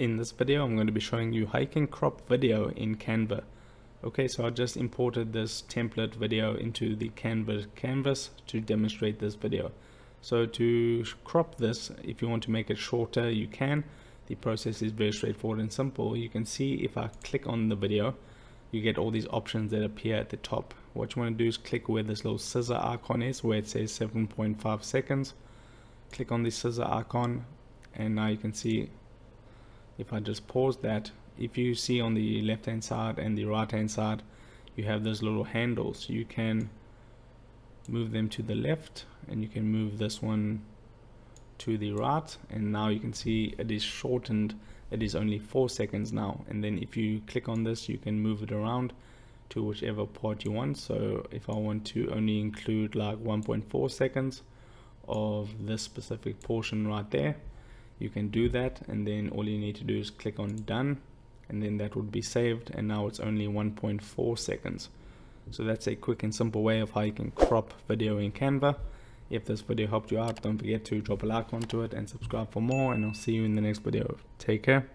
In this video I'm going to be showing you how you can crop video in Canva. Okay, so I just imported this template video into the canvas to demonstrate this video. So to crop this, if you want to make it shorter, you can. The process is very straightforward and simple. You can see if I click on the video, you get all these options that appear at the top. What you want to do is click where this little scissor icon is, where it says 7.5 seconds. Click on the scissor icon, and now you can see, if I just pause that, if you see on the left hand side and the right hand side, you have those little handles. You can move them to the left, and you can move this one to the right, and now you can see it is shortened. It is only 4 seconds now, and then if you click on this, you can move it around to whichever part you want. So if I want to only include like 1.4 seconds of this specific portion right there, you can do that, and then all you need to do is click on done, and then that would be saved, and now it's only 1.4 seconds. So that's a quick and simple way of how you can crop video in Canva. If this video helped you out, don't forget to drop a like onto it and subscribe for more, and I'll see you in the next video. Take care.